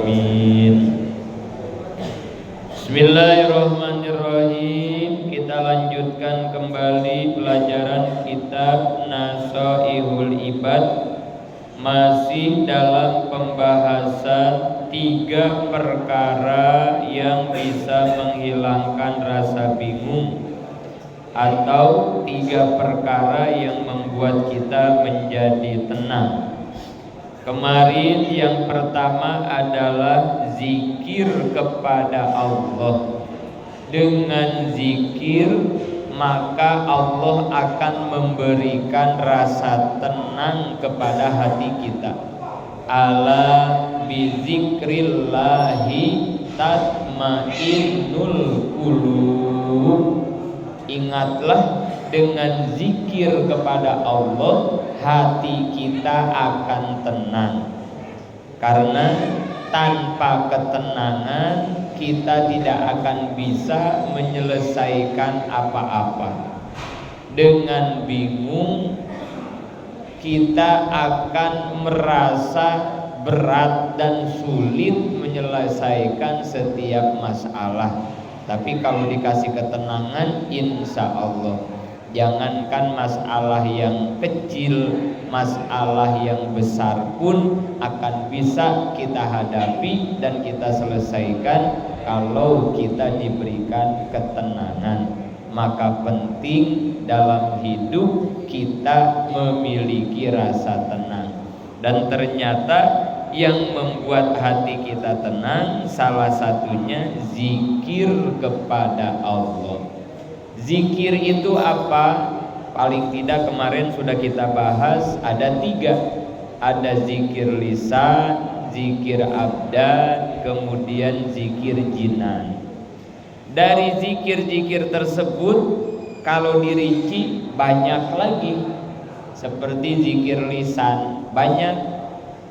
Amin. Bismillahirrahmanirrahim. Kita lanjutkan kembali pelajaran kitab Nasaihul Ibad. Masih dalam pembahasan 3 perkara yang bisa menghilangkan rasa bingung, atau 3 perkara yang membuat kita menjadi tenang. Kemarin yang pertama adalah zikir kepada Allah. Dengan zikir maka Allah akan memberikan rasa tenang kepada hati kita. Ala bizikrillahi tatmainnul qulub. Ingatlah, dengan zikir kepada Allah hati kita akan tenang. Karena tanpa ketenangan kita tidak akan bisa menyelesaikan apa-apa. Dengan bingung kita akan merasa berat dan sulit menyelesaikan setiap masalah. Tapi kalau dikasih ketenangan, insya Allah, jangankan masalah yang kecil, masalah yang besar pun akan bisa kita hadapi dan kita selesaikan kalau kita diberikan ketenangan. Maka penting dalam hidup kita memiliki rasa tenang. Dan ternyata yang membuat hati kita tenang salah satunya zikir kepada Allah. Zikir itu apa? Paling tidak kemarin sudah kita bahas, ada 3. Ada zikir lisan, zikir abdan, kemudian zikir jinan. Dari zikir-zikir tersebut kalau dirinci banyak lagi. Seperti zikir lisan, banyak.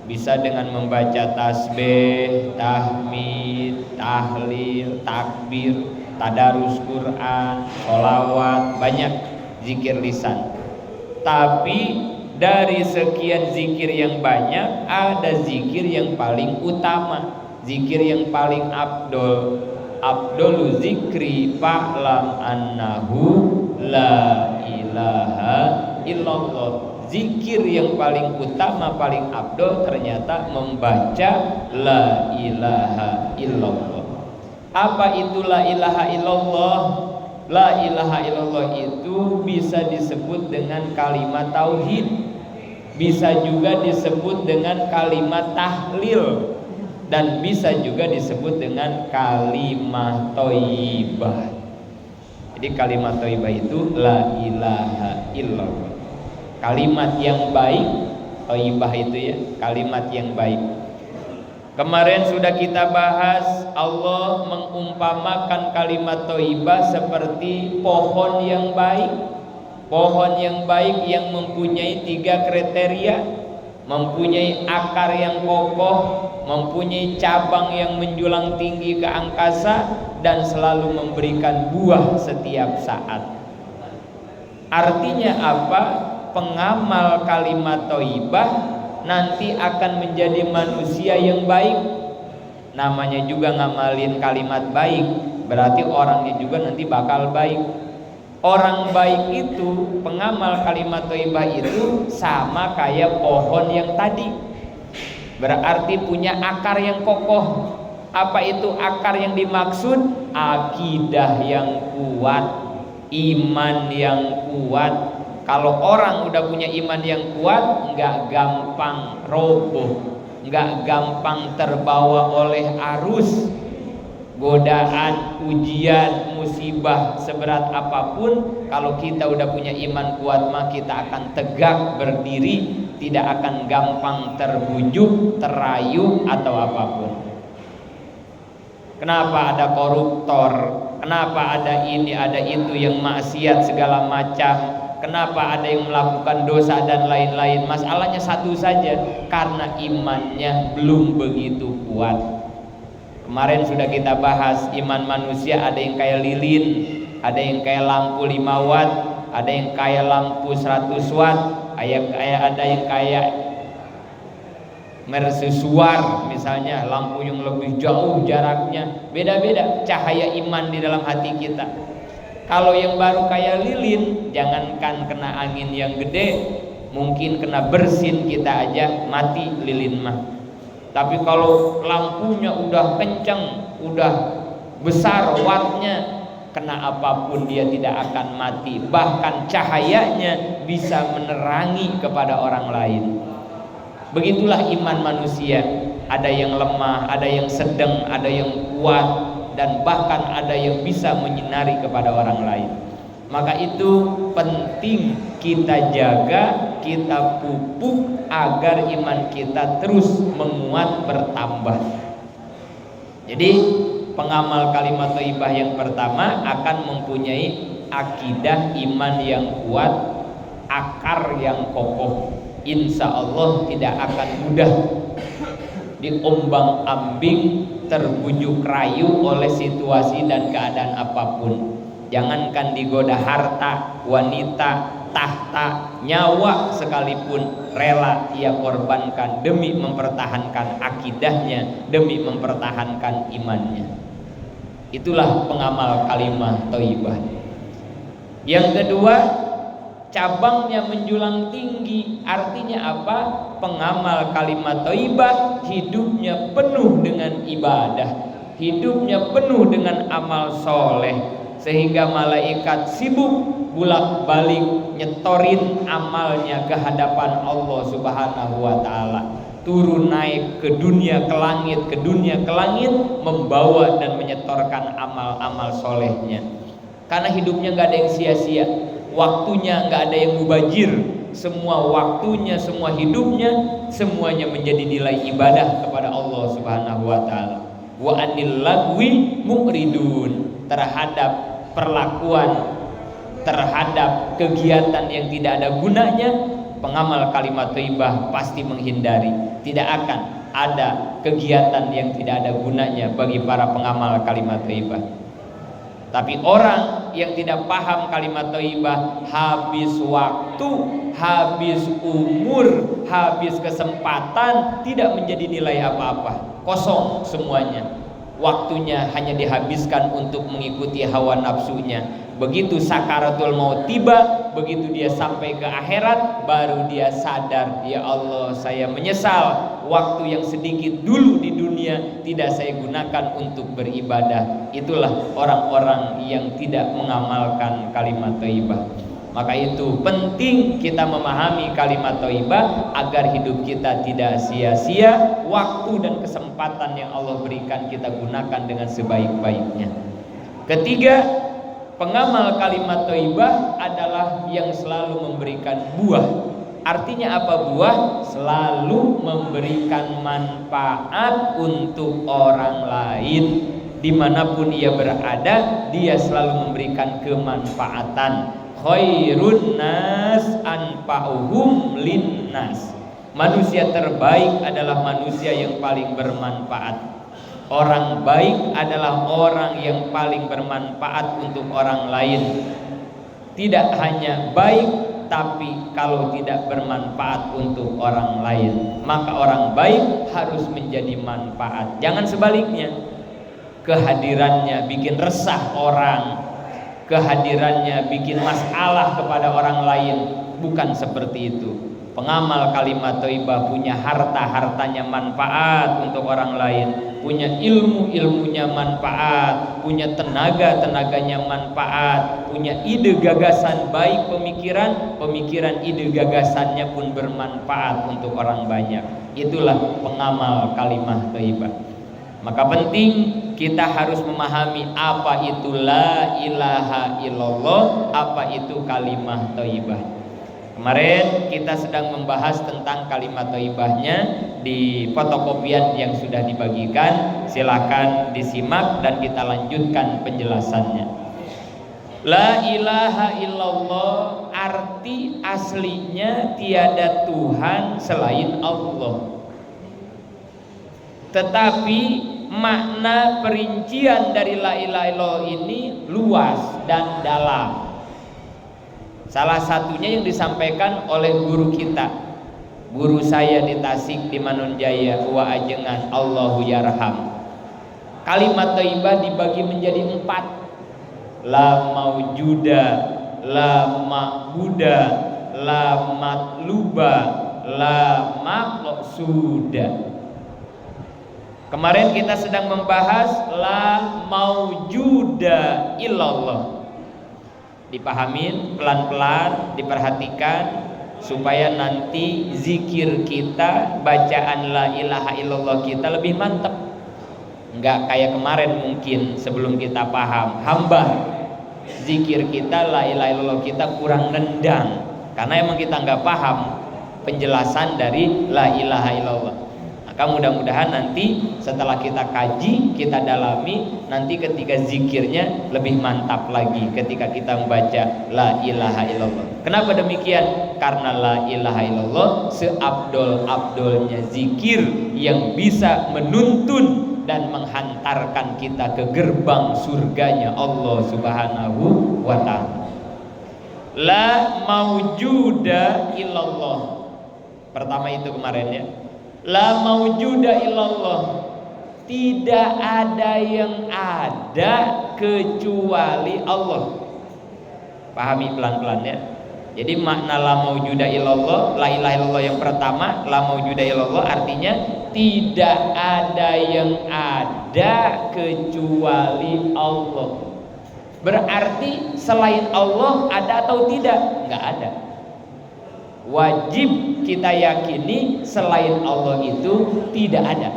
Bisa dengan membaca tasbih, tahmid, tahlil, takbir, tadarus Quran, sholawat, banyak zikir lisan. Tapi dari sekian zikir yang banyak, ada zikir yang paling utama, zikir yang paling afdol. Afdolu zikri fa'lam annahu la ilaha illallah. Zikir yang paling utama, paling afdol ternyata membaca la ilaha illallah. Apa itu la ilaha illallah? La ilaha illallah itu bisa disebut dengan kalimat tauhid, bisa juga disebut dengan kalimat tahlil, dan bisa juga disebut dengan kalimat thayyibah. Jadi kalimat thayyibah itu la ilaha illallah, kalimat yang baik. Thayyibah itu ya, kalimat yang baik. Kemarin sudah kita bahas, Allah mengumpamakan kalimat thayyibah seperti pohon yang baik. Pohon yang baik yang mempunyai 3 kriteria: mempunyai akar yang kokoh, mempunyai cabang yang menjulang tinggi ke angkasa, dan selalu memberikan buah setiap saat. Artinya apa? Pengamal kalimat thayyibah nanti akan menjadi manusia yang baik. Namanya juga ngamalin kalimat baik, berarti orangnya juga nanti bakal baik. Orang baik itu, pengamal kalimat thayyibah itu sama kayak pohon yang tadi, berarti punya akar yang kokoh. Apa itu akar yang dimaksud? Akidah yang kuat, iman yang kuat. Kalau orang udah punya iman yang kuat, nggak gampang roboh, nggak gampang terbawa oleh arus godaan, ujian, musibah seberat apapun. Kalau kita udah punya iman kuat, maka kita akan tegak berdiri, tidak akan gampang terbujuk, terayu atau apapun. Kenapa ada koruptor? Kenapa ada ini, ada itu yang maksiat segala macam? Kenapa ada yang melakukan dosa dan lain-lain? Masalahnya satu saja, karena imannya belum begitu kuat. Kemarin sudah kita bahas, iman manusia ada yang kayak lilin, ada yang kayak lampu 5 watt, ada yang kayak lampu 100 watt, ada yang kayak mercusuar misalnya, lampu yang lebih jauh jaraknya, beda-beda cahaya iman di dalam hati kita. Kalau yang baru kayak lilin, jangankan kena angin yang gede, mungkin kena bersin kita aja mati lilin mah. Tapi kalau lampunya udah kencang, udah besar wattnya, kena apapun dia tidak akan mati. Bahkan cahayanya bisa menerangi kepada orang lain. Begitulah iman manusia. Ada yang lemah, ada yang sedang, ada yang kuat, dan bahkan ada yang bisa menyinari kepada orang lain. Maka itu penting kita jaga, kita pupuk agar iman kita terus menguat, bertambah. Jadi pengamal kalimat thayyibah yang pertama akan mempunyai akidah iman yang kuat, akar yang kokoh. Insya Allah tidak akan mudah diombang-ambing, terbujuk rayu oleh situasi dan keadaan apapun. Jangankan digoda harta, wanita, tahta, nyawa sekalipun rela ia korbankan demi mempertahankan akidahnya, demi mempertahankan imannya. Itulah pengamal kalimat thayyibah. Yang kedua, cabangnya menjulang tinggi. Artinya apa? Pengamal kalimat thayyibah hidupnya penuh dengan ibadah, hidupnya penuh dengan amal soleh, sehingga malaikat sibuk bolak-balik nyetorin amalnya ke hadapan Allah Subhanahu wa taala. Turun naik ke dunia, ke langit, ke dunia, ke langit, membawa dan menyetorkan amal-amal solehnya. Karena hidupnya gak ada yang sia-sia, waktunya gak ada yang mubazir. Semua waktunya, semua hidupnya, semuanya menjadi nilai ibadah kepada Allah Subhanahu wa taala. Wa anil lagwi mu'ridun, terhadap perlakuan, terhadap kegiatan yang tidak ada gunanya, pengamal kalimat thayyibah pasti menghindari. Tidak akan ada kegiatan yang tidak ada gunanya bagi para pengamal kalimat thayyibah. Tapi orang yang tidak paham kalimat thayyibah, habis waktu, habis umur, habis kesempatan, tidak menjadi nilai apa-apa, kosong semuanya. Waktunya hanya dihabiskan untuk mengikuti hawa nafsunya. Begitu sakaratul maut tiba, begitu dia sampai ke akhirat, baru dia sadar, ya Allah, saya menyesal waktu yang sedikit dulu di dunia tidak saya gunakan untuk beribadah. Itulah orang-orang yang tidak mengamalkan kalimat thayyibah. Maka itu penting kita memahami kalimat thayyibah agar hidup kita tidak sia-sia. Waktu dan kesempatan yang Allah berikan kita gunakan dengan sebaik-baiknya. Ketiga, pengamal kalimat thayyibah adalah yang selalu memberikan buah. Artinya apa buah? Selalu memberikan manfaat untuk orang lain. Dimanapun ia berada, dia selalu memberikan kemanfaatan. Khairun nas anfa'uhum linnas. Manusia terbaik adalah manusia yang paling bermanfaat. Orang baik adalah orang yang paling bermanfaat untuk orang lain. Tidak hanya baik, tapi kalau tidak bermanfaat untuk orang lain, maka orang baik harus menjadi manfaat. Jangan sebaliknya, kehadirannya bikin resah orang, kehadirannya bikin masalah kepada orang lain. Bukan seperti itu. Pengamal kalimat thayyibah punya harta-hartanya manfaat untuk orang lain, punya ilmu-ilmunya manfaat, punya tenaga-tenaganya manfaat, punya ide gagasan baik, pemikiran ide gagasannya pun bermanfaat untuk orang banyak. Itulah pengamal kalimat thayyibah. Maka penting kita harus memahami apa itu la ilaha illallah, apa itu kalimat thayyibah. Kemarin kita sedang membahas tentang kalimat thayyibahnya di fotokopian yang sudah dibagikan. Silakan disimak dan kita lanjutkan penjelasannya. La ilaha illallah arti aslinya tiada Tuhan selain Allah. Tetapi makna perincian dari la ilaha illallah ini luas dan dalam. Salah satunya yang disampaikan oleh guru kita, Guru saya di Tasik, di Manunjaya, wa ajengan Allahu yarham. Kalimat thayyibah dibagi menjadi 4. La maujuda, la ma'buda, la matluba, la maqsuda. Kemarin kita sedang membahas la maujuda illallah. Dipahamin pelan-pelan, diperhatikan supaya nanti zikir kita, bacaan la ilaha illallah kita lebih mantap. Enggak kayak kemarin mungkin sebelum kita paham, hambar zikir kita, la ilaha illallah kita kurang nendang karena emang kita enggak paham penjelasan dari la ilaha illallah. Maka mudah-mudahan nanti setelah kita kaji, kita dalami, nanti ketika zikirnya lebih mantap lagi ketika kita membaca la ilaha illallah. Kenapa demikian? Karena la ilaha illallah seabdol-abdolnya zikir yang bisa menuntun dan menghantarkan kita ke gerbang surganya Allah Subhanahu wa ta'ala. La maujuda illallah. Pertama itu kemarin ya. La maujuda illallah. Tidak ada yang ada kecuali Allah. Pahami pelan-pelan ya. Jadi makna la maujuda illallah, la ilaha illallah yang pertama, la maujuda illallah artinya tidak ada yang ada kecuali Allah. Berarti selain Allah ada atau tidak? Enggak ada. Wajib kita yakini selain Allah itu tidak ada.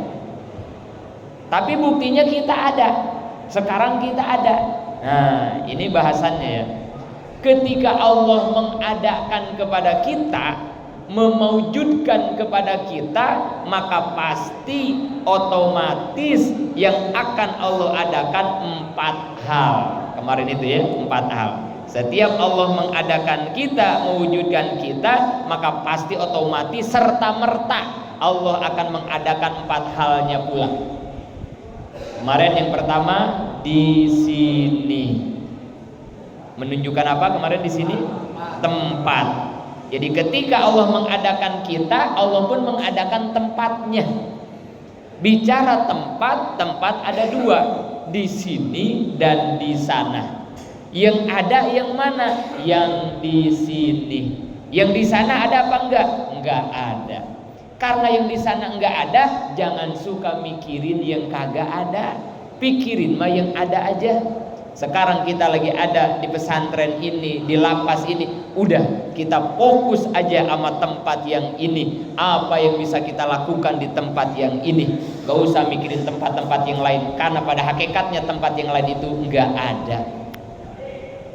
Tapi buktinya kita ada. Sekarang kita ada. Nah, ini bahasannya ya. Ketika Allah mengadakan kepada kita, memaujudkan kepada kita, maka pasti otomatis yang akan Allah adakan 4 hal. Kemarin itu ya, 4 hal. Setiap Allah mengadakan kita, mewujudkan kita, maka pasti otomatis serta-merta Allah akan mengadakan 4 halnya pula. Kemarin yang pertama di sini. Menunjukkan apa kemarin di sini? Tempat. Jadi ketika Allah mengadakan kita, Allah pun mengadakan tempatnya. Bicara tempat, tempat ada 2, di sini dan di sana. Yang ada yang mana? Yang di sini. Yang di sana ada apa enggak? Enggak ada. Karena yang di sana enggak ada, jangan suka mikirin yang kagak ada. Pikirin mah yang ada aja. Sekarang kita lagi ada di pesantren ini, di lapas ini, udah kita fokus aja sama tempat yang ini. Apa yang bisa kita lakukan di tempat yang ini? Gak usah mikirin tempat-tempat yang lain, karena pada hakikatnya tempat yang lain itu nggak ada.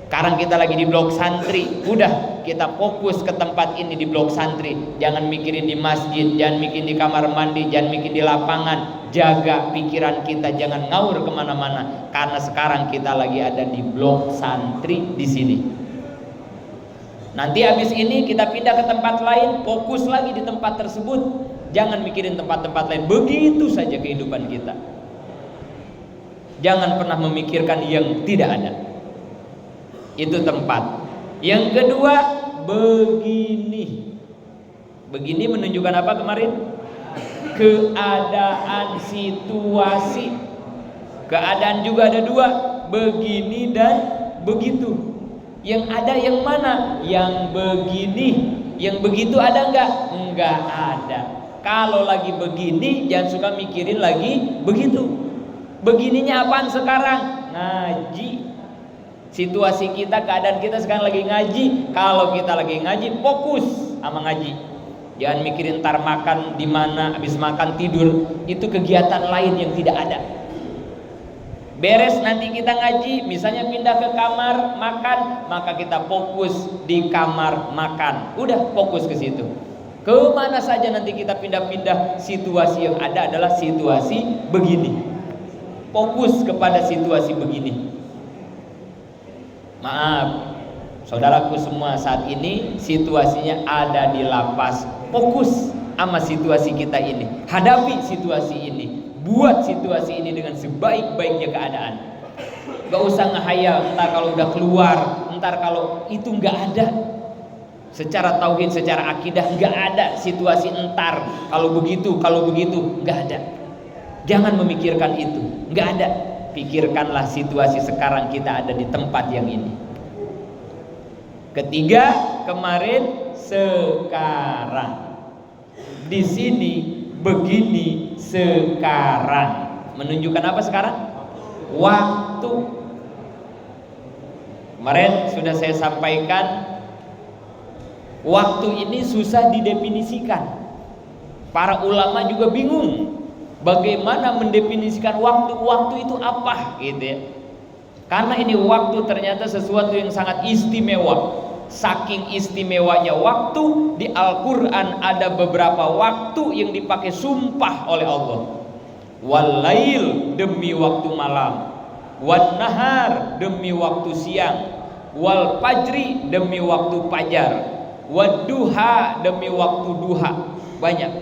Sekarang kita lagi di blok santri, udah kita fokus ke tempat ini di blok santri. Jangan mikirin di masjid, jangan mikirin di kamar mandi, jangan mikirin di lapangan. Jaga pikiran kita, jangan ngawur kemana-mana. Karena sekarang kita lagi ada di blok santri di sini. Nanti habis ini kita pindah ke tempat lain, fokus lagi di tempat tersebut. Jangan mikirin tempat-tempat lain. Begitu saja kehidupan kita. Jangan pernah memikirkan yang tidak ada. Itu tempat. Yang kedua, begini. Begini menunjukkan apa kemarin? Keadaan situasi. Keadaan juga ada 2, begini dan begitu. Yang ada yang mana? Yang begini. Yang begitu ada enggak? Enggak ada. Kalau lagi begini, jangan suka mikirin lagi begitu. Begininya apaan sekarang? Ngaji. Situasi kita, keadaan kita sekarang lagi ngaji. Kalau kita lagi ngaji, fokus sama ngaji. Jangan mikirin ntar makan di mana, habis makan tidur. Itu kegiatan lain yang tidak ada. Beres nanti kita ngaji, misalnya pindah ke kamar makan, maka kita fokus di kamar makan. Udah fokus ke situ. Kemana saja nanti kita pindah-pindah, situasi yang ada adalah situasi begini. Fokus kepada situasi begini. Maaf, saudaraku semua, saat ini situasinya ada di lapas. Fokus sama situasi kita ini. Hadapi situasi ini. Buat situasi ini dengan sebaik-baiknya keadaan. Gak usah ngehayal, ntar kalau udah keluar, ntar kalau itu gak ada. Secara tauhid, secara akidah, nggak ada situasi entar kalau begitu, nggak ada. Jangan memikirkan itu, nggak ada. Pikirkanlah situasi sekarang kita ada di tempat yang ini. Ketiga, kemarin, sekarang. Di sini begini sekarang. Menunjukkan apa sekarang? Waktu. Kemarin sudah saya sampaikan, waktu ini susah didefinisikan. Para ulama juga bingung bagaimana mendefinisikan waktu. Waktu itu apa, gitu ya. Karena ini waktu ternyata sesuatu yang sangat istimewa. Saking istimewanya waktu, di Al-Quran ada beberapa waktu yang dipakai sumpah oleh Allah. Wal-lail, demi waktu malam. Wan-nahar, demi waktu siang. Wal-fajri, demi waktu fajar. Wad-duha, demi waktu duha. Banyak.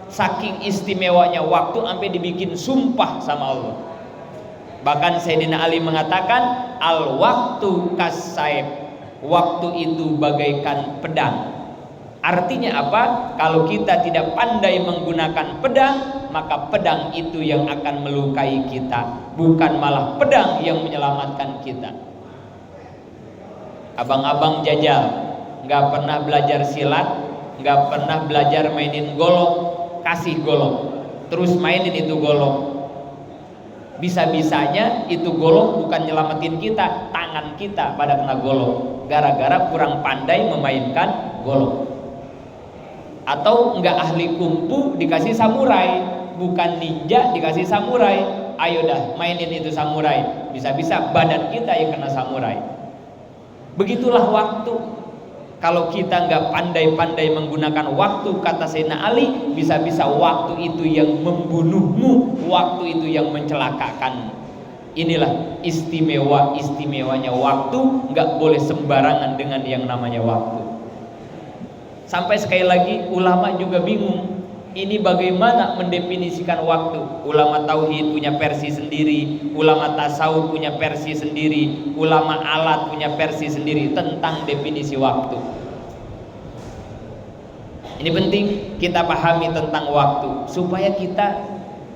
Saking istimewanya waktu sampai dibikin sumpah sama Allah. Bahkan Sayyidina Ali mengatakan, al-waktu kas-saif. Waktu itu bagaikan pedang. Artinya apa? Kalau kita tidak pandai menggunakan pedang, maka pedang itu yang akan melukai kita, bukan malah pedang yang menyelamatkan kita. Abang-abang jajal, nggak pernah belajar silat, nggak pernah belajar mainin golok, kasih golok, terus mainin itu golok. Bisa-bisanya itu golok bukan nyelamatin kita, tangan kita pada kena golok, gara-gara kurang pandai memainkan golok. Atau nggak ahli kungfu dikasih samurai, bukan ninja dikasih samurai, ayo dah mainin itu samurai, bisa-bisa badan kita yang kena samurai. Begitulah waktu. Kalau kita nggak pandai-pandai menggunakan waktu, kata Sayyidina Ali, bisa-bisa waktu itu yang membunuhmu, waktu itu yang mencelakakan. Inilah istimewanya waktu. Nggak boleh sembarangan dengan yang namanya waktu. Sampai sekali lagi ulama juga bingung, ini bagaimana mendefinisikan waktu. Ulama tauhid punya versi sendiri, ulama tasawuf punya versi sendiri, ulama alat punya versi sendiri tentang definisi waktu. Ini penting kita pahami tentang waktu, supaya kita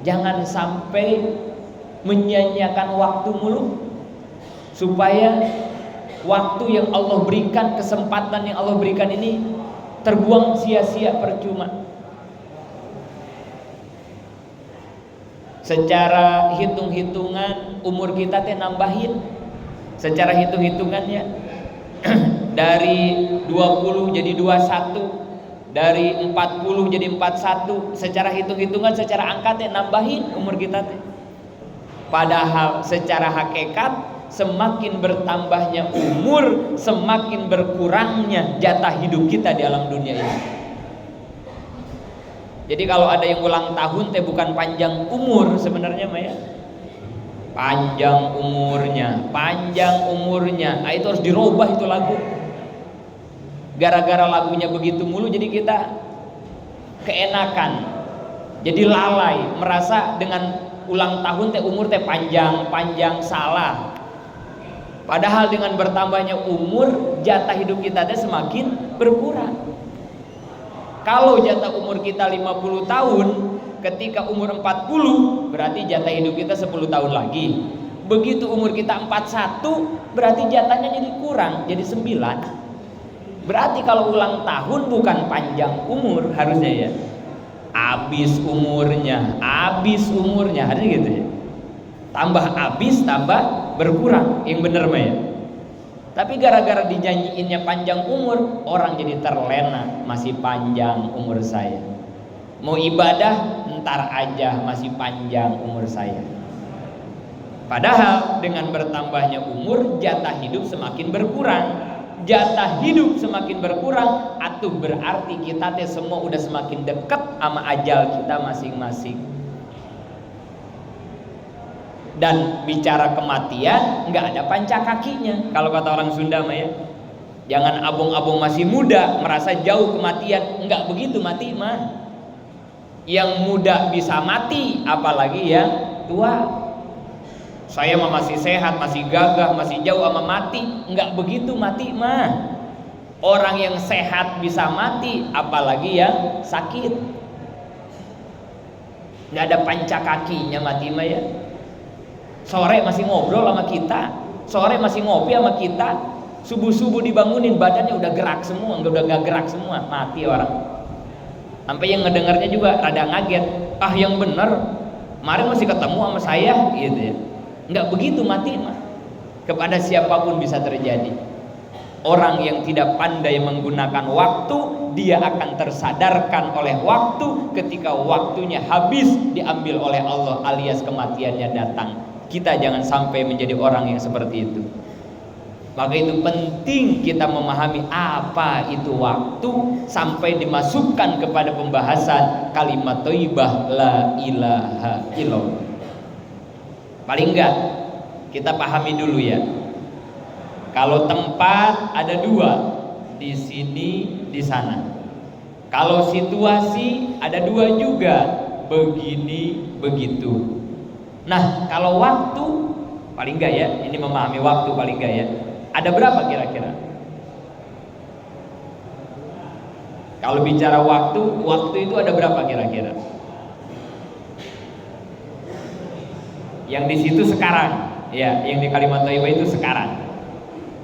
jangan sampai menyia-nyiakan waktu mulu, supaya waktu yang Allah berikan, kesempatan yang Allah berikan ini terbuang sia-sia, percuma. Secara hitung-hitungan umur kita teh nambahin. Secara hitung-hitungannya dari 20 jadi 21, dari 40 jadi 41. Secara hitung-hitungan, secara angka teh nambahin umur kita teh. Padahal secara hakikat semakin bertambahnya umur, semakin berkurangnya jatah hidup kita di alam dunia ini. Jadi kalau ada yang ulang tahun teh bukan panjang umur sebenarnya mah ya. Panjang umurnya. Nah, itu harus dirubah itu lagu. Gara-gara lagunya begitu mulu jadi kita keenakan. Jadi lalai, merasa dengan ulang tahun teh umur teh panjang, salah. Padahal dengan bertambahnya umur, jatah hidup kita teh semakin berkurang. Kalau jatah umur kita 50 tahun, ketika umur 40, berarti jatah hidup kita 10 tahun lagi. Begitu umur kita 41, berarti jatahnya jadi kurang, jadi 9. Berarti kalau ulang tahun bukan panjang umur harusnya ya. Habis umurnya, harusnya gitu ya. Tambah habis, tambah berkurang, yang bener mah ya. Tapi gara-gara dinyanyiinnya panjang umur, orang jadi terlena, masih panjang umur saya. Mau ibadah, ntar aja, masih panjang umur saya. Padahal dengan bertambahnya umur, jatah hidup semakin berkurang. Jatah hidup semakin berkurang, atuh berarti kita teh semua udah semakin dekat sama ajal kita masing-masing. Dan bicara kematian, nggak ada panca kakinya. Kalau kata orang Sunda mah ya, jangan abong-abong masih muda merasa jauh kematian. Nggak begitu mati mah. Yang muda bisa mati, apalagi yang tua. Saya mah masih sehat, masih gagah, masih jauh sama mati. Nggak begitu mati mah. Orang yang sehat bisa mati, apalagi yang sakit. Nggak ada panca kakinya mati mah ya. Sore masih ngobrol sama kita, sore masih ngopi sama kita, subuh-subuh dibangunin badannya udah gerak semua, udah gak gerak semua, mati orang. Sampai yang ngedengarnya juga rada ngaget. Ah yang bener, kemarin masih ketemu sama saya gitu ya. Nggak begitu mati mah. Kepada siapapun bisa terjadi. Orang yang tidak pandai menggunakan waktu, dia akan tersadarkan oleh waktu ketika waktunya habis diambil oleh Allah alias kematiannya datang. Kita jangan sampai menjadi orang yang seperti itu. Maka itu penting kita memahami apa itu waktu sampai dimasukkan kepada pembahasan kalimat thayyibah la ilaha illallah. Paling enggak kita pahami dulu ya. Kalau tempat ada dua, di sini, di sana. Kalau situasi ada dua juga, begini, begitu. Nah, kalau waktu, paling enggak ya, ini memahami waktu paling enggak ya. Ada berapa kira-kira? Kalau bicara waktu itu ada berapa kira-kira? Yang di situ sekarang, ya, yang di kalimat thayyibah itu sekarang.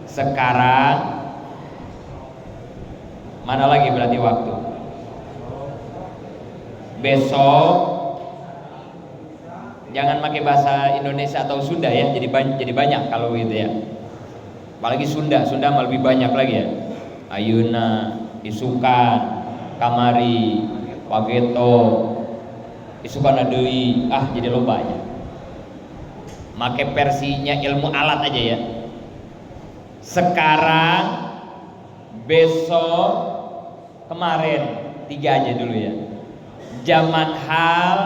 Sekarang mana lagi berarti waktu? Besok. Jangan pakai bahasa Indonesia atau Sunda ya, jadi banyak kalau gitu ya. Apalagi Sunda malah lebih banyak lagi ya. Ayeuna, isukan, kamari, pageto, isukan deui, jadi lo banyak. Make versinya ilmu alat aja ya. Sekarang, besok, kemarin, 3 aja dulu ya. Zaman hal,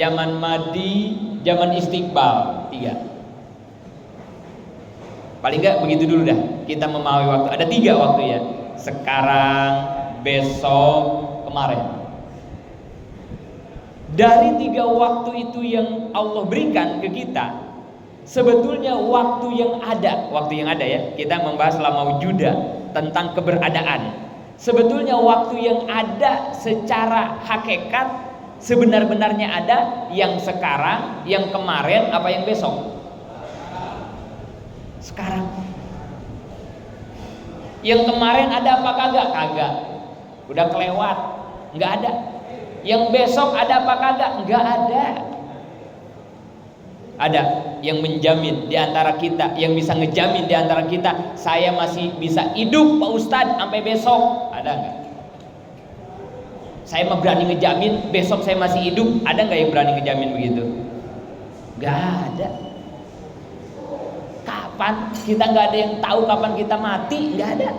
zaman madi, zaman istiqbal, 3. Paling enggak begitu dulu dah. Kita memahami waktu. Ada 3 waktu ya. Sekarang, besok, kemarin. Dari 3 waktu itu yang Allah berikan ke kita, sebetulnya waktu yang ada ya, kita membahas lama wujuda tentang keberadaan. Sebetulnya waktu yang ada secara hakikat sebenar-benarnya ada yang sekarang, yang kemarin, apa yang besok? Sekarang. Yang kemarin ada apa kagak? Kagak. Udah kelewat, nggak ada. Yang besok ada apa kagak? Nggak ada. Ada yang menjamin di antara kita, yang bisa ngejamin di antara kita, saya masih bisa hidup Pak Ustadz sampai besok. Ada nggak? Saya mah berani ngejamin besok saya masih hidup. Ada nggak yang berani ngejamin begitu? Nggak ada. Kapan? Kita nggak ada yang tahu kapan kita mati. Nggak ada.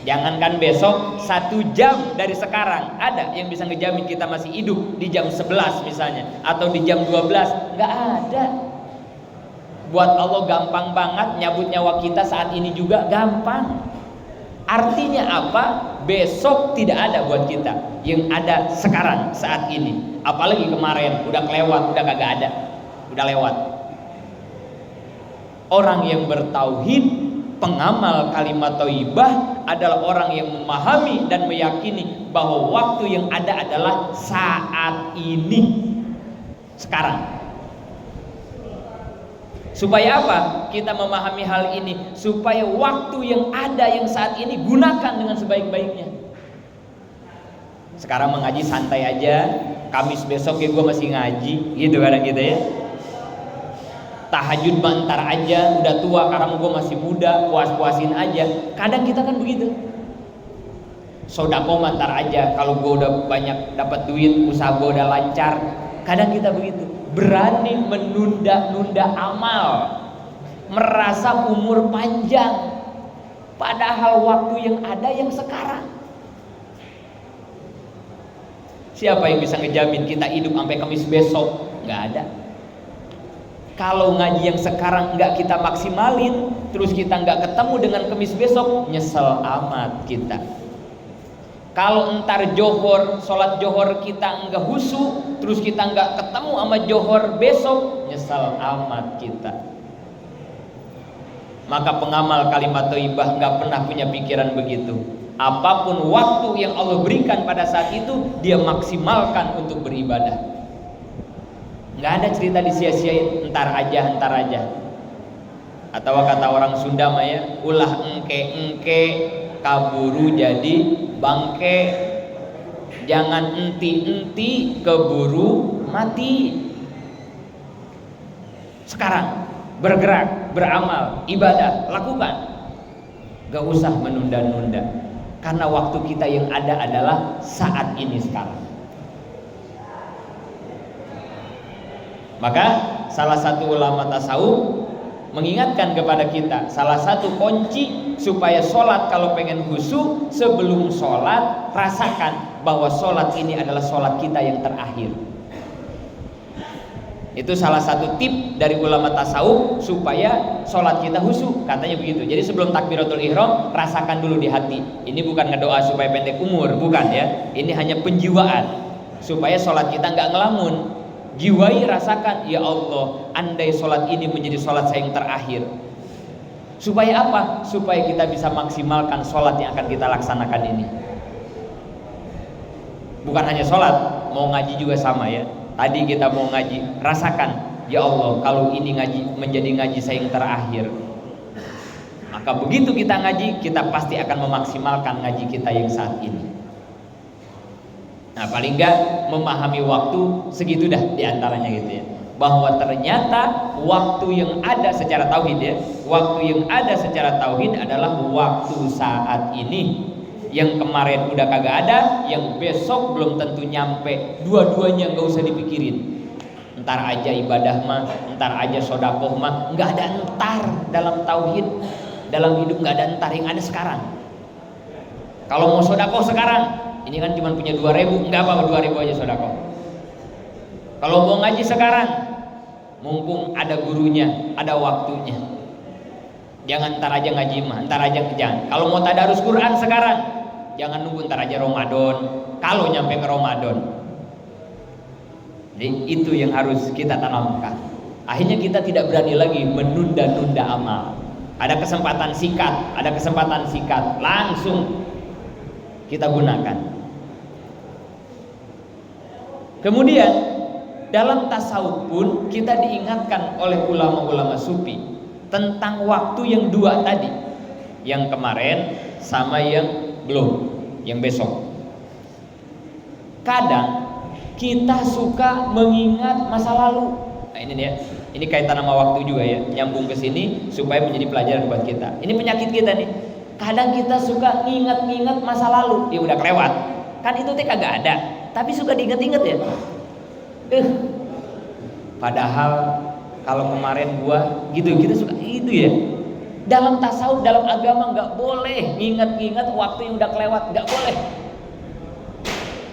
Jangankan besok, 1 jam dari sekarang ada yang bisa ngejamin kita masih hidup di jam 11 misalnya, atau di jam 12. Nggak ada. Buat Allah gampang banget nyabut nyawa kita saat ini juga gampang. Artinya apa? Besok tidak ada buat kita. Yang ada sekarang saat ini. Apalagi kemarin udah kelewat, udah kagak ada, udah lewat. Orang yang bertauhid, pengamal kalimat thayyibah adalah orang yang memahami dan meyakini bahwa waktu yang ada adalah saat ini, sekarang. Supaya apa? Kita memahami hal ini supaya waktu yang ada yang saat ini gunakan dengan sebaik-baiknya. Sekarang mengaji santai aja, Kamis besok ya gue masih ngaji, gitu kadang kita ya. Tahajud bentar aja, udah tua karena gue masih muda, puas-puasin aja. Kadang kita kan begitu. Sodako bentar aja, kalau gue udah banyak dapat duit, usaha gue udah lancar. Kadang kita begitu. Berani menunda-nunda amal, merasa umur panjang, padahal waktu yang ada yang sekarang. Siapa yang bisa ngejamin kita hidup sampai Kamis besok? Nggak ada. Kalau ngaji yang sekarang nggak kita maksimalin, terus kita nggak ketemu dengan Kamis besok, nyesel amat kita. Kalau entar johor, sholat johor kita enggak husu, terus kita enggak ketemu sama johor besok, nyesal amat kita. Maka pengamal kalimat thayyibah enggak pernah punya pikiran begitu. Apapun waktu yang Allah berikan pada saat itu, dia maksimalkan untuk beribadah. Nggak ada cerita disia-siain, entar aja. Atau kata orang Sunda maya, ulah engke kaburu jadi bangke. Jangan enti keburu mati. Sekarang bergerak, beramal, ibadah, lakukan. Gak usah menunda-nunda. Karena waktu kita yang ada adalah saat ini sekarang. Maka salah satu ulama tasawuf mengingatkan kepada kita, salah satu kunci supaya sholat kalau pengen khusyuk, sebelum sholat rasakan bahwa sholat ini adalah sholat kita yang terakhir. Itu salah satu tip dari ulama tasawuf supaya sholat kita khusyuk, katanya begitu. Jadi sebelum takbiratul ihram, rasakan dulu di hati. Ini bukan ngedoa supaya pendek umur, bukan ya. Ini hanya penjiwaan supaya sholat kita nggak ngelamun. Jiwai, rasakan, ya Allah, andai sholat ini menjadi sholat saya yang terakhir. Supaya apa? Supaya kita bisa maksimalkan sholat yang akan kita laksanakan ini. Bukan hanya sholat, mau ngaji juga sama ya. Tadi kita mau ngaji, rasakan, ya Allah, kalau ini ngaji menjadi ngaji saya yang terakhir. Maka begitu kita ngaji, kita pasti akan memaksimalkan ngaji kita yang saat ini. Nah, paling enggak memahami waktu segitu dah diantaranya gitu ya. Bahwa ternyata waktu yang ada secara tauhid ya, waktu yang ada secara tauhid adalah waktu saat ini. Yang kemarin udah kagak ada, yang besok belum tentu nyampe. Dua-duanya nggak usah dipikirin. Entar aja ibadah mah, entar aja sodakoh mah, nggak ada entar dalam tauhid, dalam hidup nggak ada entar, yang ada sekarang. Kalau mau sodakoh sekarang, ini kan cuma punya 2.000, nggak apa-apa 2.000 aja sodakoh. Kalau mau ngaji sekarang, mumpung ada gurunya, ada waktunya. Jangan entar aja ngaji mah, entar aja jangan. Kalau mau tadarus Quran sekarang, jangan nunggu ntar aja Ramadan. Kalau nyampe ke Ramadan, jadi itu yang harus kita tanamkan. Akhirnya kita tidak berani lagi menunda-nunda amal. Ada kesempatan sikat, langsung kita gunakan. Kemudian dalam tasawuf pun kita diingatkan oleh ulama-ulama sufi tentang waktu yang dua tadi, yang kemarin sama yang belum, yang besok. Kadang kita suka mengingat masa lalu. Nah ini ya, ini kaitan sama waktu juga ya, nyambung ke sini supaya menjadi pelajaran buat kita. Ini penyakit kita nih. Kadang kita suka nginget-nginget masa lalu, ya udah kelewat. Kan itu teh kagak ada, tapi suka diinget-inget ya. Padahal kalau kemarin gua gitu, kita suka itu ya. Dalam tasawuf, dalam agama nggak boleh nginget-nginget waktu yang udah kelewat, nggak boleh.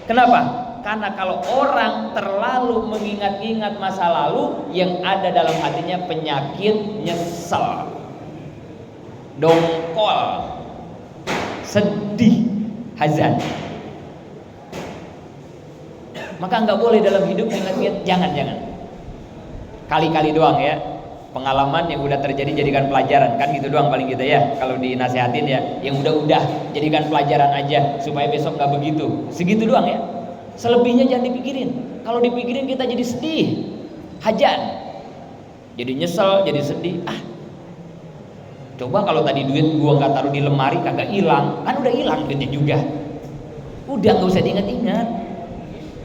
Kenapa? Karena kalau orang terlalu mengingat-ingat masa lalu, yang ada dalam hatinya penyakit nyesel, dongkol, sedih, hazan. Maka nggak boleh dalam hidup ingat-ingat, jangan. Kali-kali doang ya, pengalaman yang udah terjadi jadikan pelajaran, kan gitu doang paling gitu ya. Kalau dinasehatin ya, yang udah jadikan pelajaran aja supaya besok nggak begitu. Segitu doang ya. Selebihnya jangan dipikirin. Kalau dipikirin kita jadi sedih, hajan, jadi nyesel, jadi sedih. Coba kalau tadi duit gua nggak taruh di lemari kagak hilang, kan udah hilang duitnya juga. Udah nggak usah diingat-ingat.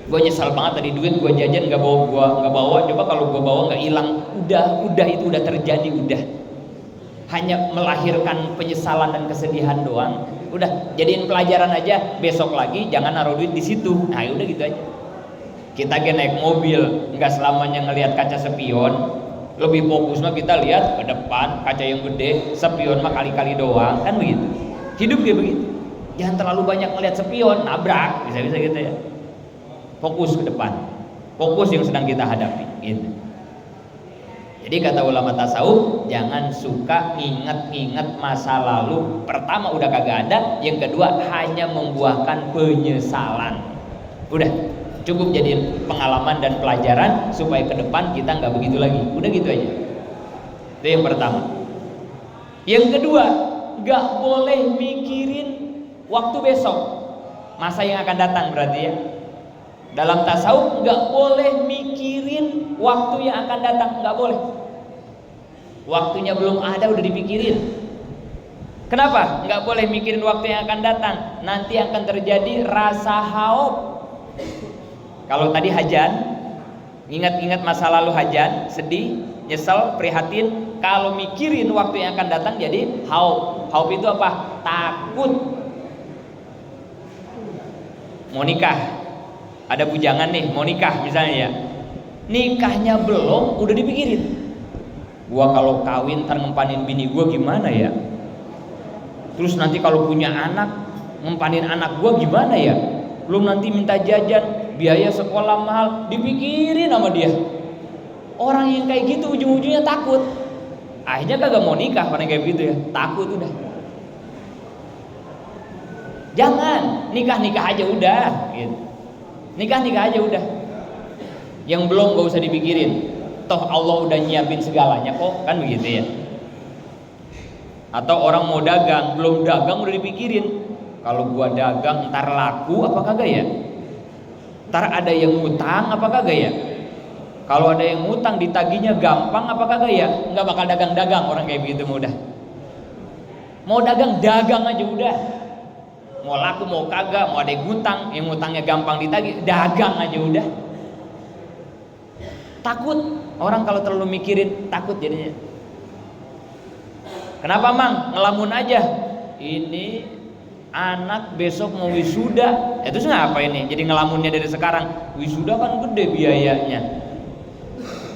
Gue nyesal banget tadi duit gue jajan nggak bawa. Coba kalau gue bawa nggak hilang, udah itu udah terjadi, udah. Hanya melahirkan penyesalan dan kesedihan doang. Udah jadiin pelajaran aja, besok lagi jangan naruh duit di situ. Nah udah gitu aja. Kita naik mobil nggak selamanya ngelihat kaca spion, lebih fokus mah kita lihat ke depan kaca yang gede, spion mah kali-kali doang, kan begitu. Hidup kayak begitu. Jangan terlalu banyak ngelihat spion, nabrak, bisa-bisa gitu ya. Fokus ke depan, fokus yang sedang kita hadapi gitu. Jadi kata ulama tasawuf, jangan suka ingat-ingat masa lalu. Pertama udah kagak ada, yang kedua hanya membuahkan penyesalan. Udah cukup jadiin pengalaman dan pelajaran supaya ke depan kita nggak begitu lagi. Udah gitu aja. Itu yang pertama. Yang kedua, nggak boleh mikirin waktu besok, masa yang akan datang berarti ya. Dalam tasawuf nggak boleh mikirin waktu yang akan datang, nggak boleh. Waktunya belum ada udah dipikirin. Kenapa? Nggak boleh mikirin waktu yang akan datang. Nanti akan terjadi rasa haop. Kalau tadi hajan, ingat-ingat masa lalu hajan, sedih, nyesel, prihatin. Kalau mikirin waktu yang akan datang jadi haop. Haop itu apa? Takut. Mau nikah, ada bujangan nih, mau nikah misalnya ya. Nikahnya belum, udah dipikirin. Gua kalau kawin ntar ngempanin bini gua gimana ya? Terus nanti kalau punya anak, ngempanin anak gua gimana ya? Belum nanti minta jajan, biaya sekolah mahal, dipikirin sama dia. Orang yang kayak gitu ujung-ujungnya takut. Akhirnya kagak mau nikah orang kayak gitu ya, takut udah. Jangan, nikah-nikah aja udah gitu. Nikah-nikah aja udah. Yang belum gak usah dipikirin. Toh Allah udah nyiapin segalanya kok, kan begitu ya. Atau orang mau dagang, belum dagang udah dipikirin. Kalau gua dagang ntar laku apa kagak ya? Ntar ada yang ngutang apa kagak ya? Kalau ada yang ngutang ditagihnya gampang apa kagak ya? Nggak bakal dagang-dagang orang kayak begitu mudah. Mau dagang aja udah. Mau laku mau kagak, mau ada yang ngutangnya gampang ditagih, dagang aja udah. Takut, orang kalau terlalu mikirin takut jadinya. Kenapa Mang? Ngelamun aja. Ini anak besok mau wisuda, ya terus ngapa ini? Jadi ngelamunnya dari sekarang. Wisuda kan gede biayanya.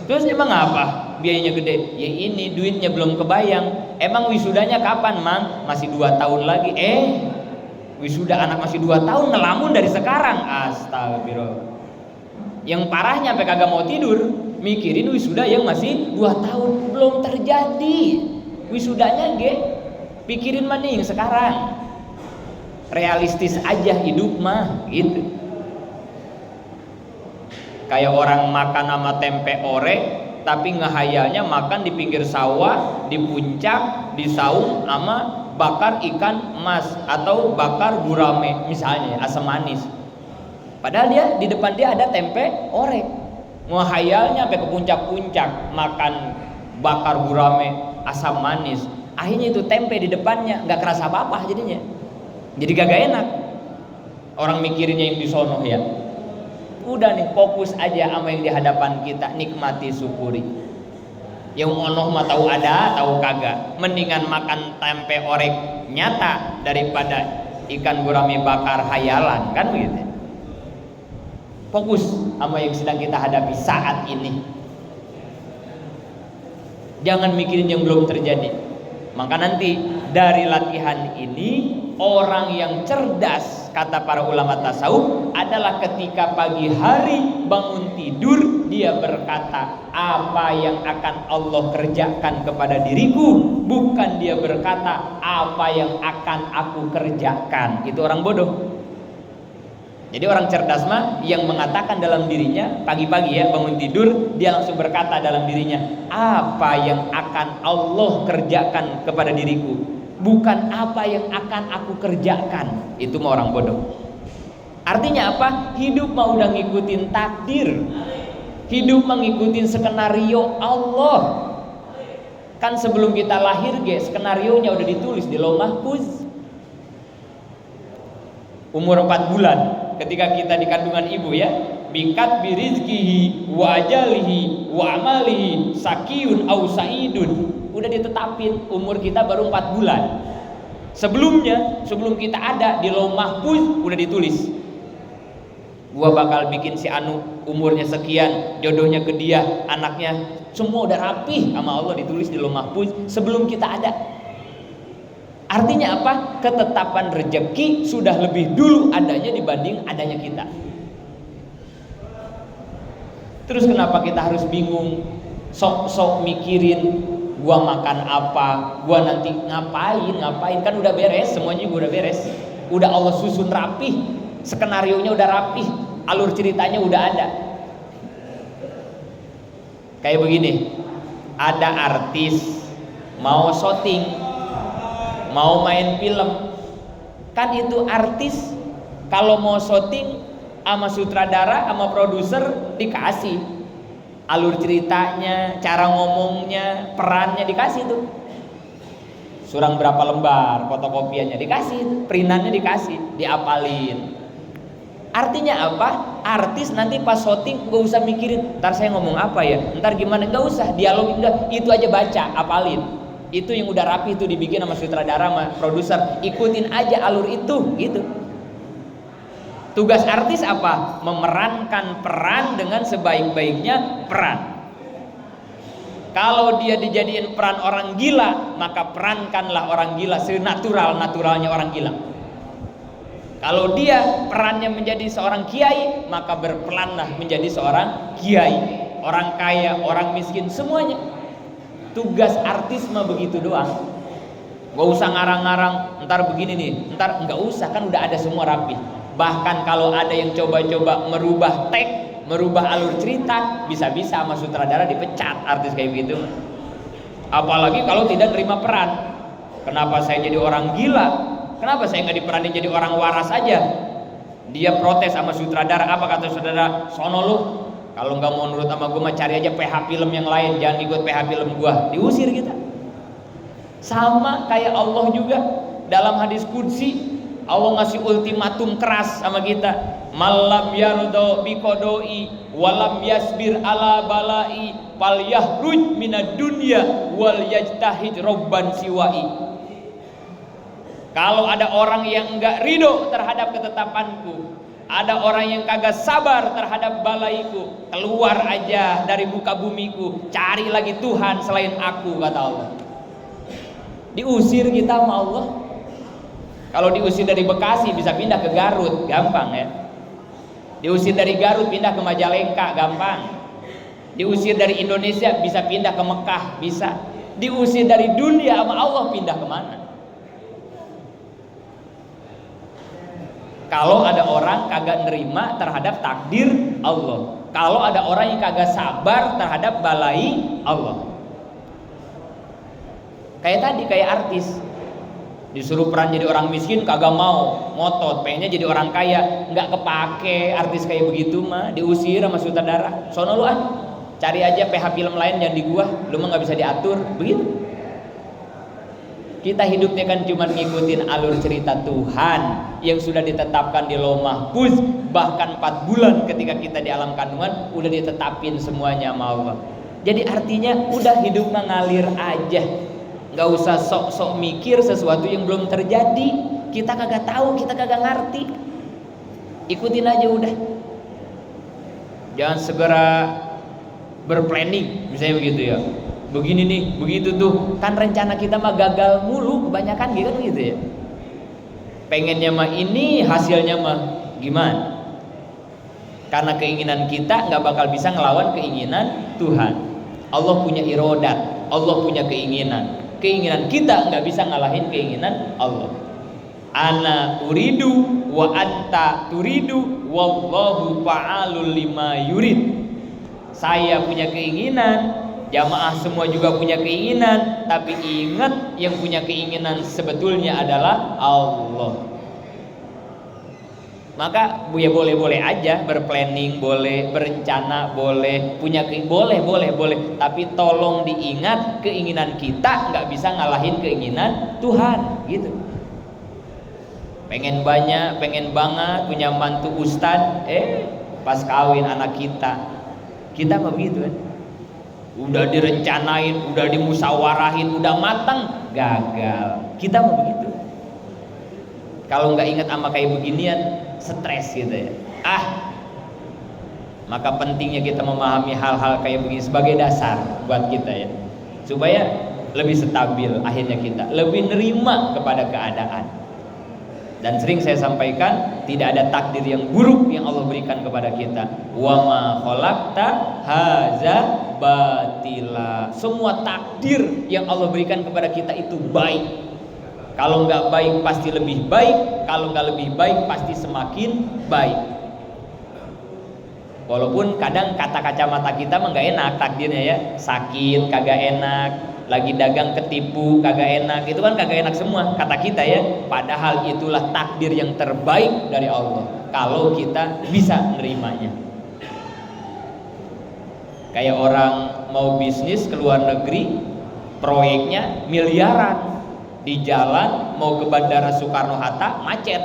Terus emang apa biayanya gede? Ya ini duitnya belum kebayang. Emang wisudanya kapan Mang? Masih 2 tahun lagi. Wisuda anak masih 2 tahun, ngelamun dari sekarang. Astagfirullah. Yang parahnya sampai kagak mau tidur, mikirin wisuda yang masih 2 tahun belum terjadi. Wisudanya pikirin mending sekarang. Realistis aja hidup mah gitu. Kayak orang makan sama tempe orek, tapi ngehayalnya makan di pinggir sawah, di puncak, di saung sama bakar ikan emas atau bakar gurame misalnya, asam manis. Padahal di depan dia ada tempe orek. Ngehayalnya sampai ke puncak-puncak makan bakar gurame, asam manis. Akhirnya itu tempe di depannya nggak kerasa apa-apa jadinya. Jadi kagak enak. Orang mikirinnya yang di sono ya. Udah nih fokus aja sama yang di hadapan kita, nikmati, syukuri. Yang onoh mah tahu ada, tahu kagak. Mendingan makan tempe orek nyata daripada ikan gurame bakar hayalan, kan begitu. Fokus sama yang sedang kita hadapi saat ini. Jangan mikirin yang belum terjadi. Maka nanti dari latihan ini orang yang cerdas, kata para ulama tasawuf, adalah ketika pagi hari bangun tidur dia berkata, apa yang akan Allah kerjakan kepada diriku, bukan dia berkata apa yang akan aku kerjakan. Itu orang bodoh. Jadi orang cerdas mah yang mengatakan dalam dirinya pagi-pagi ya bangun tidur dia langsung berkata dalam dirinya, apa yang akan Allah kerjakan kepada diriku, bukan apa yang akan aku kerjakan. Itu mah orang bodoh. Artinya apa? Hidup mah udah ngikutin takdir. Hidup mah ngikutin skenario Allah. Kan sebelum kita lahir skenarionya udah ditulis di Lauh Mahfuz. Umur 4 bulan ketika kita di kandungan ibu ya, bikat birizkihi wa ajalihi wa amalihi sakiyun au saidun. Udah ditetapin umur kita baru 4 bulan. Sebelum kita ada di Lauh Mahfuz udah ditulis, gua bakal bikin si Anu umurnya sekian, jodohnya ke dia, anaknya, semua udah rapih sama Allah, ditulis di Lauh Mahfuz sebelum kita ada. Artinya apa? Ketetapan rezeki sudah lebih dulu adanya dibanding adanya kita. Terus kenapa kita harus bingung, sok-sok mikirin gua makan apa, gua nanti ngapain, kan udah beres, semuanya juga udah beres. Udah Allah susun rapih, skenarionya udah rapih, alur ceritanya udah ada. Kayak begini, ada artis mau syuting, mau main film, Kan itu artis kalau mau syuting sama sutradara sama produser dikasih alur ceritanya, cara ngomongnya, perannya dikasih tuh. Surang berapa lembar, fotokopiannya dikasih, printannya dikasih, diapalin. Artinya apa? Artis nanti pas syuting gak usah mikirin, ntar saya ngomong apa ya, ntar gimana, gak usah dialog, enggak, itu aja baca, apalin. Itu yang udah rapi itu dibikin sama sutradara sama produser, ikutin aja alur itu, gitu. Tugas artis apa? Memerankan peran dengan sebaik-baiknya peran. Kalau dia dijadiin peran orang gila, maka perankanlah orang gila senatural-naturalnya orang gila. Kalau dia perannya menjadi seorang kiai, maka berperanlah menjadi seorang kiai. Orang kaya, orang miskin, semuanya. Tugas artis mah begitu doang. Gak usah ngarang-ngarang, ntar begini nih, ntar nggak usah, kan udah ada semua rapi. Bahkan kalau ada yang coba-coba merubah teks, merubah alur cerita, bisa-bisa sama sutradara dipecat artis kayak begitu. Apalagi kalau tidak terima peran. Kenapa saya jadi orang gila? Kenapa saya nggak diperanin jadi orang waras aja? Dia protes sama sutradara, apa kata sutradara? Sono lu, kalau nggak mau nurut sama gue mah cari aja PH film yang lain, jangan ikut PH film gue. Diusir kita. Sama kayak Allah juga dalam hadis qudsi, Allah ngasih ultimatum keras sama kita. Malam yardo biqodoi walam yasbir ala balai fal yahruj minad dunya wal yajtahid robban siwai. Kalau ada orang yang enggak ridho terhadap ketetapanku, ada orang yang kagak sabar terhadap balaiku, keluar aja dari muka bumiku, cari lagi Tuhan selain aku, kata Allah. Diusir kita sama Allah. Kalau diusir dari Bekasi bisa pindah ke Garut, gampang ya. Diusir dari Garut pindah ke Majalengka, gampang. Diusir dari Indonesia bisa pindah ke Mekah, bisa. Diusir dari dunia sama Allah pindah kemana? Kalau ada orang kagak nerima terhadap takdir Allah, kalau ada orang yang kagak sabar terhadap balai Allah. Kayak tadi, kayak artis disuruh peran jadi orang miskin kagak mau, ngotot pengennya jadi orang kaya, nggak kepake artis kayak begitu mah, diusir sama sutradara. Sono lu cari aja PH film lain, jangan di gua, lu mah nggak bisa diatur, begitu. Kita hidupnya kan cuma ngikutin alur cerita Tuhan yang sudah ditetapkan di Lauh Mahfuz. Bahkan 4 bulan ketika kita di alam kandungan udah ditetapin semuanya sama Allah. Jadi artinya udah hidup mengalir aja, nggak usah sok-sok mikir sesuatu yang belum terjadi. Kita kagak tahu, kita kagak ngerti, ikutin aja udah. Jangan segera berplanning misalnya begitu ya, begini nih, begitu tuh, kan rencana kita mah gagal mulu kebanyakan gitu ya. Pengennya mah ini, hasilnya mah gimana? Karena keinginan kita nggak bakal bisa ngelawan keinginan Tuhan. Allah punya irodat, Allah punya keinginan. Keinginan kita nggak bisa ngalahin keinginan Allah. Ana uridu wa anta turidu wallahu fa'alul lima yurid. Saya punya keinginan, jamaah semua juga punya keinginan, tapi ingat yang punya keinginan sebetulnya adalah Allah. Maka ya boleh-boleh aja berplanning, boleh berencana, boleh punya boleh, tapi tolong diingat keinginan kita nggak bisa ngalahin keinginan Tuhan, gitu. Pengen banyak, pengen banget punya mantu ustad, pas kawin anak kita mah begitu kan. Udah direncanain, udah dimusawarahin, udah matang, gagal. Kita mau begitu. Kalau nggak ingat sama kayak beginian, stres gitu ya. Maka pentingnya kita memahami hal-hal kayak begini sebagai dasar buat kita ya, supaya lebih stabil akhirnya kita, lebih nerima kepada keadaan. Dan sering saya sampaikan, tidak ada takdir yang buruk yang Allah berikan kepada kita. Wa ma khalaqta haza batila. Semua takdir yang Allah berikan kepada kita itu baik. Kalau nggak baik pasti lebih baik, kalau nggak lebih baik pasti semakin baik. Walaupun kadang kata kacamata kita mah nggak enak takdirnya ya, sakit kagak enak, lagi dagang ketipu kagak enak, itu kan kagak enak semua kata kita ya. Padahal itulah takdir yang terbaik dari Allah kalau kita bisa nerimanya. Kayak orang mau bisnis ke luar negeri, proyeknya miliaran, di jalan mau ke Bandara Soekarno-Hatta macet,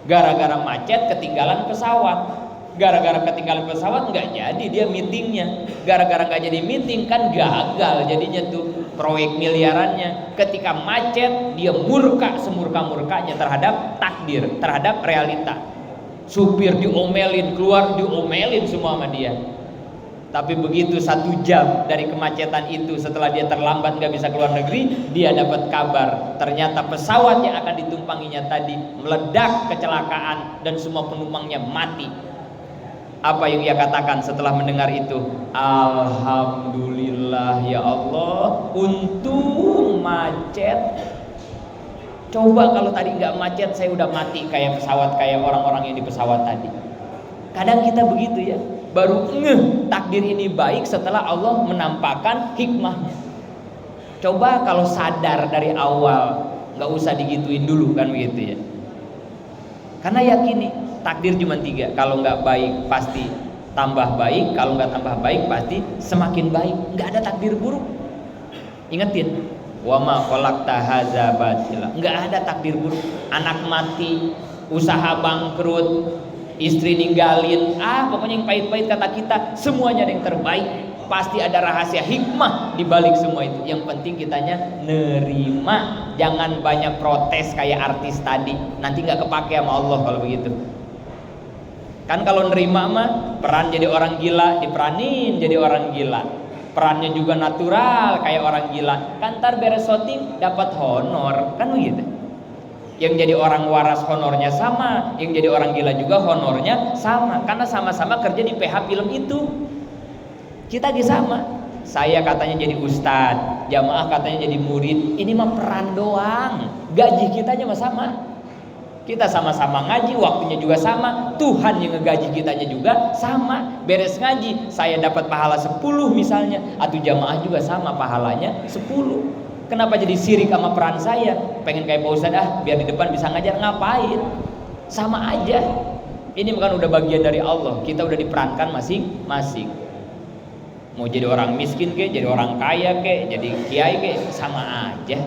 gara-gara macet ketinggalan pesawat. Gara-gara ketinggalan pesawat nggak jadi dia meetingnya. Gara-gara nggak jadi meeting kan gagal jadinya tuh proyek miliarannya. Ketika macet dia murka semurka-murkanya terhadap takdir, terhadap realita. Supir diomelin, keluar diomelin semua sama dia. Tapi begitu 1 jam dari kemacetan itu, setelah dia terlambat nggak bisa keluar negeri, dia dapat kabar ternyata pesawat yang akan ditumpanginya tadi meledak, kecelakaan, dan semua penumpangnya mati. Apa yang ia katakan setelah mendengar itu? Alhamdulillah ya Allah, untung macet. Coba kalau tadi nggak macet, saya udah mati kayak pesawat, kayak orang-orang yang di pesawat tadi. Kadang kita begitu ya, baru ngeh takdir ini baik setelah Allah menampakkan hikmahnya. Coba kalau sadar dari awal, nggak usah digituin dulu kan begitu ya. Karena yakini takdir cuma 3, kalau nggak baik pasti tambah baik, kalau nggak tambah baik pasti semakin baik. Nggak ada takdir buruk. Ingetin, wa ma khalaqta hadza batila. Nggak ada takdir buruk. Anak mati, usaha bangkrut, istri ninggalin, pokoknya yang pahit-pahit kata kita, semuanya ada yang terbaik. Pasti ada rahasia hikmah di balik semua itu. Yang penting kitanya nerima, jangan banyak protes kayak artis tadi. Nanti nggak kepake sama Allah kalau begitu. Kan kalau nerima mah peran jadi orang gila diperanin jadi orang gila, perannya juga natural kayak orang gila, kan ntar beres syuting dapat honor, kan begitu. Yang jadi orang waras honornya sama, yang jadi orang gila juga honornya sama, karena sama-sama kerja di PH film itu. Kita sama, saya katanya jadi ustadz, jamaah katanya jadi murid, ini mah peran doang, gaji kitanya mah sama. Kita sama-sama ngaji, waktunya juga sama, Tuhan yang ngegaji kitanya juga sama. Beres ngaji, saya dapat pahala 10 misalnya, atau jamaah juga sama pahalanya 10. Kenapa jadi sirik sama peran saya? Pengen kayak Pak Ustadz, biar di depan bisa ngajar, ngapain? Sama aja. Ini bukan udah bagian dari Allah, kita udah diperankan masing-masing. Mau jadi orang miskin kek, jadi orang kaya kek, jadi kiai kek, sama aja.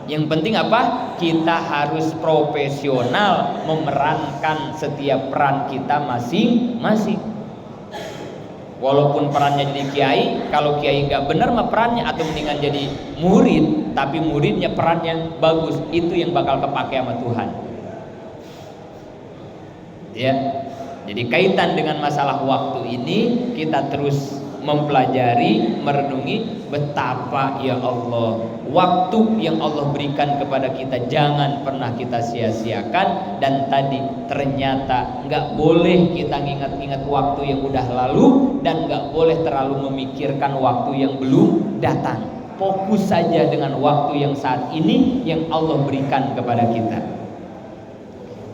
Yang penting apa? Kita harus profesional memerankan setiap peran kita masing-masing. Walaupun perannya jadi kiai, kalau kiai nggak benar mah perannya, atau mendingan jadi murid, tapi muridnya perannya bagus, itu yang bakal kepake sama Tuhan. Ya, jadi kaitan dengan masalah waktu ini kita terus mempelajari, merenungi betapa ya Allah, waktu yang Allah berikan kepada kita jangan pernah kita sia-siakan. Dan tadi ternyata nggak boleh kita ngingat-ngingat waktu yang udah lalu, dan nggak boleh terlalu memikirkan waktu yang belum datang. Fokus saja dengan waktu yang saat ini yang Allah berikan kepada kita.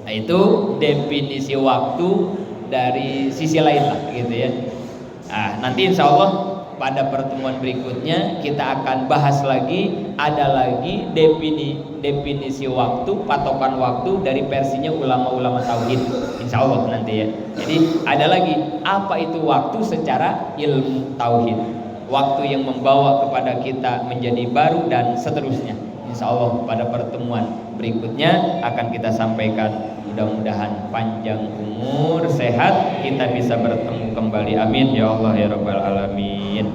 Nah, itu definisi waktu dari sisi lain lah gitu ya. Nah, nanti insya Allah pada pertemuan berikutnya kita akan bahas lagi, ada lagi definisi waktu, patokan waktu dari versinya ulama-ulama tauhid, insya Allah nanti ya. Jadi ada lagi apa itu waktu secara ilmu tauhid, waktu yang membawa kepada kita menjadi baru dan seterusnya. Insya Allah pada pertemuan berikutnya akan kita sampaikan. Mudah-mudahan panjang umur, sehat, kita bisa bertemu kembali. Amin ya Allah ya Rabbal Alamin.